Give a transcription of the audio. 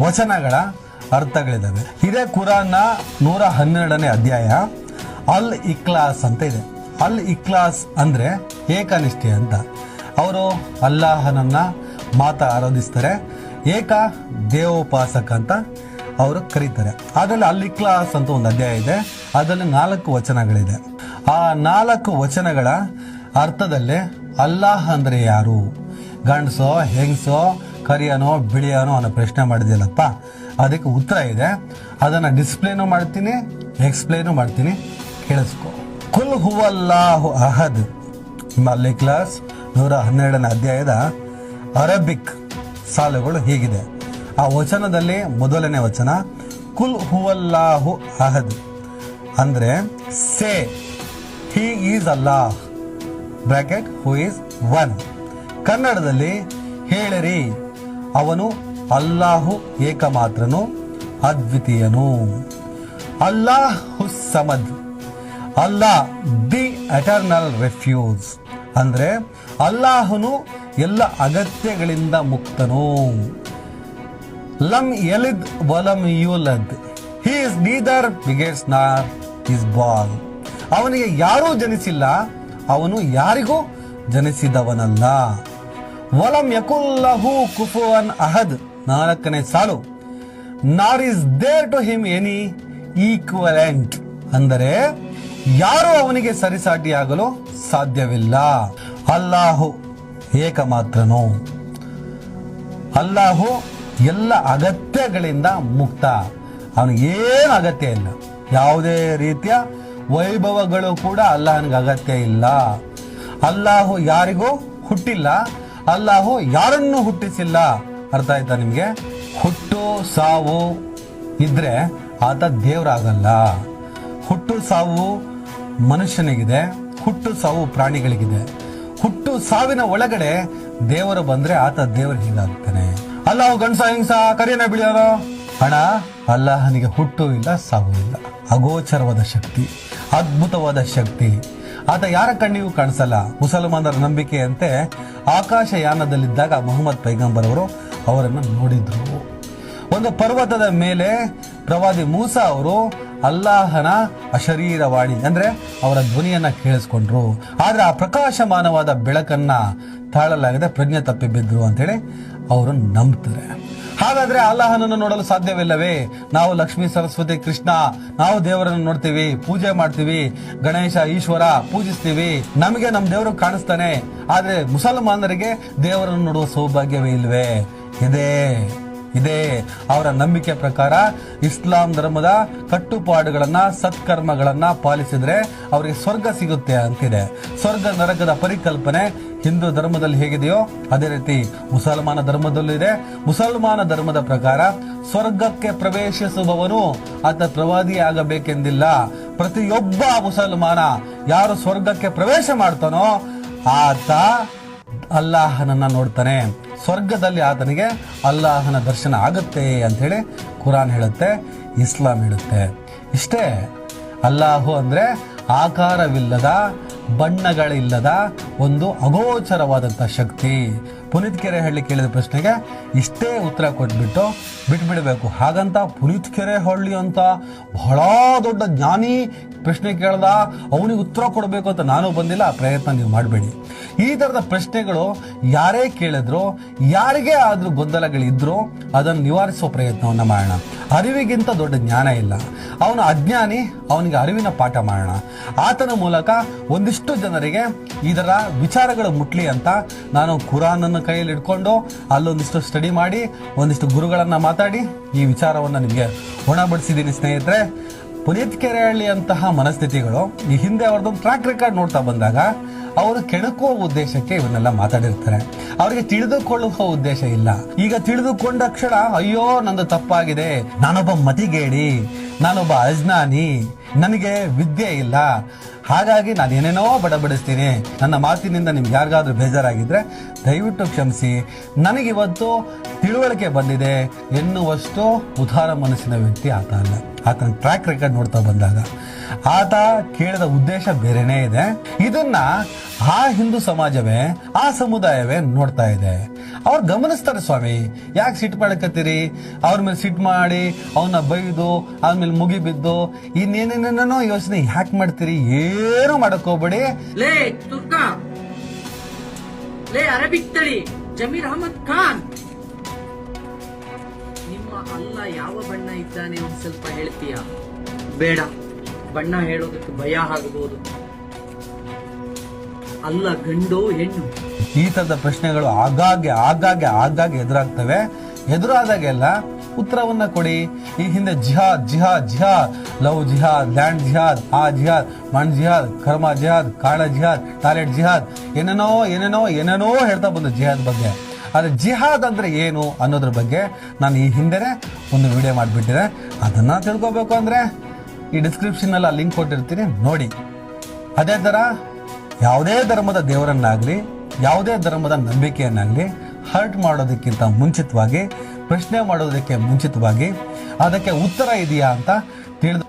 ವಚನಗಳ ಅರ್ಥಗಳಿದಾವೆ. ಇದೇ ಕುರಾನ್ನ 112ನೇ ಅಧ್ಯಾಯ ಅಲ್ ಇಖ್ಲಾಸ್ ಅಂತ ಇದೆ. ಅಲ್ ಇಖ್ಲಾಸ್ ಅಂದ್ರೆ ಏಕನಿಷ್ಠೆ ಅಂತ. ಅವರು ಅಲ್ಲಾಹನನ್ನ ಆರಾಧಿಸ್ತಾರೆ, ಏಕ ದೇವೋಪಾಸಕ ಅಂತ ಅವರು ಕರೀತಾರೆ. ಅದರಲ್ಲಿ ಅಲ್ ಇಖ್ಲಾಸ್ ಅಂತ ಒಂದು ಅಧ್ಯಾಯ ಇದೆ. ಅದರಲ್ಲಿ 4 ವಚನಗಳಿದೆ. ಆ 4 ವಚನಗಳ ಅರ್ಥದಲ್ಲೇ ಅಲ್ಲಾಹ್ ಅಂದ್ರೆ ಯಾರು, ಗಂಡಸೋ ಹೆಂಗಸೋ ಕರಿಯನೋ ಬಿಳಿಯನೋ ಅನ್ನೋ ಪ್ರಶ್ನೆ ಮಾಡಿದ್ಯಲ್ಲಪ್ಪ, ಅದಕ್ಕೆ ಉತ್ತರ ಇದೆ. ಅದನ್ನ ಡಿಸ್ಪ್ಲೇನು ಮಾಡ್ತೀನಿ, ಎಕ್ಸ್ಪ್ಲೇನು ಮಾಡ್ತೀನಿ, ಕೇಳಿಸ್ಕೊ. ಕುಲ್ ಹುವಲ್ಲಾಹು ಅಹದ್. ಅಲ್ ಇಖ್ಲಾಸ್ 112ನೇ ಅಧ್ಯಾಯದ ಅರಬಿಕ್ ಸಾಲುಗಳು ಹೀಗಿದೆ. ಆ ವಚನದಲ್ಲಿ ಮೊದಲನೇ ವಚನ ಕುಲ್ ಹುವಲ್ಲಾಹು ಅಹದ್ ಅಂದ್ರೆ say he is Allah bracket who is one. ಕನ್ನಡದಲ್ಲಿ ಹೇಳಿರಿ ಅವನು ಅಲ್ಲಾಹು ಏಕಮಾತ್ರನು ಅದ್ವಿತೀಯನು. ಅಲ್ಲಾಹ್ ಸಮದ್, ಅಲ್ಲಾಹ್ ದಿ ಎಟರ್ನಲ್ ರೆಫ್ಯೂಸ್ ಅಂದ್ರೆ ಅಲ್ಲಾಹನು ಎಲ್ಲ ಅಗತ್ಯಗಳಿಂದ ಮುಕ್ತನು. ಲಮ್ ಯಲಿದ್ ವಲಮ್ ಯೂಲದ್, ಹಿ ಇಸ್ ನೀದರ್ ಬಿಗೆಟ್ಸ್ ನಾರ್ ಇಸ್ ಬಾರ್ನ್. ಅವನಿಗೆ ಯಾರೂ ಜನಿಸಿಲ್ಲ, ಅವನು ಯಾರಿಗೂ ಜನಿಸಿದವನಲ್ಲ. ವಲಂ ಯಕುಲ್ಲಹು ಕುಫುವನ್ ಅಹದ್ 4ನೇ ಸಾಲು nor is there to him any equivalent ಅಂದರೆ ಯಾರು ಅವನಿಗೆ ಸರಿಸಾಟಿಯಾಗಲು ಸಾಧ್ಯವಿಲ್ಲ. ಅಲ್ಲಾಹು ಏಕಮಾತ್ರನು, ಅಲ್ಲಾಹು ಎಲ್ಲ ಅಗತ್ಯಗಳಿಂದ ಮುಕ್ತ. ಅವನಿಗೆ ಏನು ಅಗತ್ಯ ಇಲ್ಲ, ಯಾವುದೇ ರೀತಿಯ ವೈಭವಗಳು ಕೂಡ ಅಲ್ಲಾಹನಿಗೆ ಅಗತ್ಯ ಇಲ್ಲ. ಅಲ್ಲಾಹು ಯಾರಿಗೂ ಹುಟ್ಟಿಲ್ಲ, ಅಲ್ಲಾಹು ಯಾರನ್ನು ಹುಟ್ಟಿಸಿಲ್ಲ. ಅರ್ಥ ಆಯ್ತಾ ನಿಮ್ಗೆ? ಹುಟ್ಟು ಸಾವು ಇದ್ರೆ ಆತ ದೇವರಾಗಲ್ಲ. ಹುಟ್ಟು ಸಾವು ಮನುಷ್ಯನಿಗಿದೆ, ಹುಟ್ಟು ಸಾವು ಪ್ರಾಣಿಗಳಿಗಿದೆ. ಹುಟ್ಟು ಸಾವಿನ ಒಳಗಡೆ ದೇವರು ಬಂದ್ರೆ ಆತ ದೇವರು ಹೀಗಾಗ್ತಾನೆ. ಅಲ್ಲಾಹು ಗಂಡಸ ಹಿಂಗ್ಸ ಕರಿಯನ ಬಿಳಿಯೋರು ಹಣ. ಅಲ್ಲಾಹನಿಗೆ ಹುಟ್ಟು ಇಲ್ಲ, ಸಾವು ಇಲ್ಲ. ಅಗೋಚರವಾದ ಶಕ್ತಿ, ಅದ್ಭುತವಾದ ಶಕ್ತಿ. ಆತ ಯಾರ ಕಣ್ಣಿಗೂ ಕಾಣಿಸಲ್ಲ. ಮುಸಲ್ಮಾನರ ನಂಬಿಕೆಯಂತೆ ಆಕಾಶಯಾನದಲ್ಲಿದ್ದಾಗ ಮೊಹಮ್ಮದ್ ಪೈಗಂಬರ್ ಅವರು ಅವರನ್ನು ನೋಡಿದ್ರು. ಒಂದು ಪರ್ವತದ ಮೇಲೆ ಪ್ರವಾದಿ ಮೂಸಾ ಅವರು ಅಲ್ಲಾಹನ ಅಶರೀರವಾಣಿ ಅಂದ್ರೆ ಅವರ ಧ್ವನಿಯನ್ನ ಕೇಳಿಸ್ಕೊಂಡ್ರು. ಆದ್ರೆ ಆ ಪ್ರಕಾಶಮಾನವಾದ ಬೆಳಕನ್ನ ತಾಳಲಾಗದೆ ಪ್ರಜ್ಞೆ ತಪ್ಪಿ ಬಿದ್ರು ಅಂತೇಳಿ ಅವರು ನಂಬ್ತಾರೆ. ಹಾಗಾದ್ರೆ ಅಲ್ಲಾಹನನ್ನು ನೋಡಲು ಸಾಧ್ಯವಿಲ್ಲವೇ? ನಾವು ಲಕ್ಷ್ಮೀ ಸರಸ್ವತಿ ಕೃಷ್ಣ ನಾವು ದೇವರನ್ನು ನೋಡ್ತೀವಿ, ಪೂಜೆ ಮಾಡ್ತೀವಿ, ಗಣೇಶ ಈಶ್ವರ ಪೂಜಿಸ್ತೀವಿ, ನಮಗೆ ನಮ್ಮ ದೇವರು ಕಾಣಿಸ್ತಾನೆ. ಆದ್ರೆ ಮುಸಲ್ಮಾನರಿಗೆ ದೇವರನ್ನು ನೋಡುವ ಸೌಭಾಗ್ಯವೇ ಇಲ್ವೇ? ಇದೆ. ಅವರ ನಂಬಿಕೆ ಪ್ರಕಾರ ಇಸ್ಲಾಂ ಧರ್ಮದ ಕಟ್ಟುಪಾಡುಗಳನ್ನ ಸತ್ಕರ್ಮಗಳನ್ನ ಪಾಲಿಸಿದ್ರೆ ಅವರಿಗೆ ಸ್ವರ್ಗ ಸಿಗುತ್ತೆ ಅಂತಿದೆ. ಸ್ವರ್ಗ ನರಕದ ಪರಿಕಲ್ಪನೆ ಹಿಂದೂ ಧರ್ಮದಲ್ಲಿ ಹೇಗಿದೆಯೋ ಅದೇ ರೀತಿ ಮುಸಲ್ಮಾನ ಧರ್ಮದಲ್ಲೂ ಇದೆ. ಮುಸಲ್ಮಾನ ಧರ್ಮದ ಪ್ರಕಾರ ಸ್ವರ್ಗಕ್ಕೆ ಪ್ರವೇಶಿಸುವವನು ಆತ ಪ್ರವಾದಿ ಆಗಬೇಕೆಂದಿಲ್ಲ. ಪ್ರತಿಯೊಬ್ಬ ಮುಸಲ್ಮಾನ ಯಾರು ಸ್ವರ್ಗಕ್ಕೆ ಪ್ರವೇಶ ಮಾಡ್ತಾನೋ ಆತ ಅಲ್ಲಾಹನನ್ನ ನೋಡ್ತಾನೆ. ಸ್ವರ್ಗದಲ್ಲಿ ಆತನಿಗೆ ಅಲ್ಲಾಹನ ದರ್ಶನ ಆಗುತ್ತೆ ಅಂತ ಹೇಳಿ ಕುರಾನ್ ಹೇಳುತ್ತೆ, ಇಸ್ಲಾಂ ಹೇಳುತ್ತೆ. ಇಷ್ಟೇ. ಅಲ್ಲಾಹು ಅಂದ್ರೆ ಆಕಾರವಿಲ್ಲದ, ಬಣ್ಣಗಳಿಲ್ಲದ ಒಂದು ಅಗೋಚರವಾದಂಥ ಶಕ್ತಿ. ಪುನೀತ್ ಕೆರೆಹಳ್ಳಿ ಕೇಳಿದ ಪ್ರಶ್ನೆಗೆ ಇಷ್ಟೇ ಉತ್ತರ ಕೊಟ್ಬಿಟ್ಟು ಬಿಟ್ಬಿಡ್ಬೇಕು. ಹಾಗಂತ ಪುನೀತ್ ಕೆರೆಹಳ್ಳಿ ಅಂತ ಬಹಳ ದೊಡ್ಡ ಜ್ಞಾನಿ ಪ್ರಶ್ನೆ ಕೇಳ್ದ, ಅವನಿಗೆ ಉತ್ತರ ಕೊಡಬೇಕು ಅಂತ ನಾನು ಬಂದಿಲ್ಲ. ಆ ಪ್ರಯತ್ನ ನೀವು ಮಾಡಬೇಡಿ. ಈ ತರದ ಪ್ರಶ್ನೆಗಳು ಯಾರೇ ಕೇಳಿದ್ರು, ಯಾರಿಗೇ ಆದ್ರೂ ಗೊಂದಲಗಳಿದ್ರು ಅದನ್ನು ನಿವಾರಿಸುವ ಪ್ರಯತ್ನವನ್ನ ಮಾಡೋಣ. ಅರಿವಿಗಿಂತ ದೊಡ್ಡ ಜ್ಞಾನ ಇಲ್ಲ. ಅವನು ಅಜ್ಞಾನಿ, ಅವನಿಗೆ ಅರಿವಿನ ಪಾಠ ಮಾಡೋಣ. ಆತನ ಮೂಲಕ ಒಂದಿಷ್ಟು ಜನರಿಗೆ ಇದರ ವಿಚಾರಗಳು ಮುಟ್ಲಿ ಅಂತ ನಾನು ಕುರಾನನ್ನು ಕೈಯಲ್ಲಿ ಇಟ್ಕೊಂಡು ಅಲ್ಲೊಂದಿಷ್ಟು ಸ್ಟಡಿ ಮಾಡಿ ಒಂದಿಷ್ಟು ಗುರುಗಳನ್ನ ಮಾತಾಡಿ ಈ ವಿಚಾರವನ್ನ ನಿಮಗೆ ಉಣಬಡಿಸಿದ್ದೀನಿ ಸ್ನೇಹಿತರೆ. ಪುನೀತ್ ಕೆರೆಹಳ್ಳಿ ಅಂತಹ ಮನಸ್ಥಿತಿಗಳು ಈ ಹಿಂದೆ ಅವರದೊಂದು ಟ್ರ್ಯಾಕ್ ರೆಕಾರ್ಡ್ ನೋಡ್ತಾ ಬಂದಾಗ ಅವರು ಕೆಣಕುವ ಉದ್ದೇಶಕ್ಕೆ ಇವನ್ನೆಲ್ಲ ಮಾತಾಡಿರ್ತಾರೆ. ಅವರಿಗೆ ತಿಳಿದುಕೊಳ್ಳುವ ಉದ್ದೇಶ ಇಲ್ಲ. ಈಗ ತಿಳಿದುಕೊಂಡ ಕ್ಷಣ ಅಯ್ಯೋ ನಂದು ತಪ್ಪಾಗಿದೆ, ನಾನೊಬ್ಬ ಮತಿಗೇಡಿ, ನಾನೊಬ್ಬ ಅಜ್ಞಾನಿ, ನನಗೆ ವಿದ್ಯೆ ಇಲ್ಲ, ಹಾಗಾಗಿ ನಾನು ಏನೇನೋ ಬಡಬಡಿಸ್ತೀನಿ, ನನ್ನ ಮಾತಿನಿಂದ ನಿಮ್ಗೆ ಯಾರಿಗಾದ್ರೂ ಬೇಜಾರಾಗಿದ್ರೆ ದಯವಿಟ್ಟು ಕ್ಷಮಿಸಿ, ನನಗಿವತ್ತು ತಿಳುವಳಿಕೆ ಬಂದಿದೆ ಎನ್ನುವಷ್ಟು ಉದಾರ ಮನಸ್ಸಿನ ವ್ಯಕ್ತಿ ಆತ ಅಲ್ಲ. ಆತನ ಟ್ರ್ಯಾಕ್ ರೆಕಾರ್ಡ್ ನೋಡ್ತಾ ಬಂದಾಗ ಆತ ಕೇಳಿದ ಉದ್ದೇಶ ಬೇರೆನೇ ಇದೆ. ಇದನ್ನ ಆ ಹಿಂದೂ ಸಮಾಜವೇ, ಆ ಸಮುದಾಯವೇ ನೋಡ್ತಾ ಇದೆ. ಅವ್ರು ಗಮನಿಸ್ತಾರೆ, ಸ್ವಾಮಿ ಯಾಕೆ ಸಿಟ್ಟು ಮಾಡಕತ್ತೀರಿ, ಅವ್ರ ಮೇಲೆ ಸಿಟ್ಟು ಮಾಡಿ ಅವನ್ನ ಬೈದು ಆದ್ಮೇಲೆ ಮುಗಿಬಿದ್ದು ಇನ್ನೇನೇನೇನೋ ಯೋಚನೆ ಯಾಕೆ ಮಾಡ್ತೀರಿ, ಏನು ಮಾಡಕ್ ಹೋಗ್ಬೇಡಿ. ಲೇ ತುರ್ಕಾ, ಲೇ ಅರಬಿಕ್ ತಳಿ ಜಮೀರ್ ಅಹಮದ್ ಖಾನ್, ನಿಮ್ಮ ಅಲ್ಲ ಯಾವ ಬಣ್ಣ ಇದ್ದಾನೆ ಒಂದ್ ಸ್ವಲ್ಪ ಹೇಳ್ತೀಯ? ಬೇಡ, ಬಣ್ಣ ಹೇಳೋದಕ್ಕೆ ಭಯ ಆಗಬಹುದು. ಅಲ್ಲ ಗಂಡು ಹೆಣ್ಣು? ಈ ತರದ ಪ್ರಶ್ನೆಗಳು ಆಗಾಗ್ಗೆ ಎದುರಾಗ್ತವೆ. ಎದುರಾದಾಗೆಲ್ಲ ಉತ್ತರವನ್ನ ಕೊಡಿ. ಈ ಹಿಂದೆ ಜಿಹಾದ್ ಜಿಹಾದ್ ಜಿಹಾದ್, ಲವ್ ಜಿಹಾದ್, ಲ್ಯಾಂಡ್ ಜಿಹಾದ್, ಆ ಜಿಹಾದ್, ಮಣ್ ಜಿಹಾದ್, ಕರ್ಮ ಜಿಹಾದ್, ಕಾರಣ ಜಿಹಾದ್, ಟಾಯ್ಲೆಟ್ ಜಿಹಾದ್, ಏನೇನೋ ಹೇಳ್ತಾ ಬಂದು ಜಿಹಾದ್ ಬಗ್ಗೆ. ಆದ್ರೆ ಜಿಹಾದ್ ಅಂದ್ರೆ ಏನು ಅನ್ನೋದ್ರ ಬಗ್ಗೆ ನಾನು ಈ ಹಿಂದೆನೆ ಒಂದು ವಿಡಿಯೋ ಮಾಡಿಬಿಟ್ಟಿದೆ. ಅದನ್ನ ತಿಳ್ಕೊಬೇಕು ಅಂದ್ರೆ ಈ ಡಿಸ್ಕ್ರಿಪ್ಷನ್ ಅಲ್ಲಿ ಲಿಂಕ್ ಕೊಟ್ಟಿರ್ತೀನಿ, ನೋಡಿ. ಅದೇ ತರ ಯಾವುದೇ ಧರ್ಮದ ದೇವರನ್ನಾಗ್ಲಿ, ಯಾವುದೇ ಧರ್ಮದ ನಂಬಿಕೆಯನ್ನಾಗ್ಲಿ ಹರ್ಟ್ ಮಾಡೋದಕ್ಕಿಂತ ಮುಂಚಿತವಾಗಿ, ಪ್ರಶ್ನೆ ಮಾಡೋದಕ್ಕೆ ಮುಂಚಿತವಾಗಿ ಅದಕ್ಕೆ ಉತ್ತರ ಇದೆಯಾ ಅಂತ ತಿಳಿದು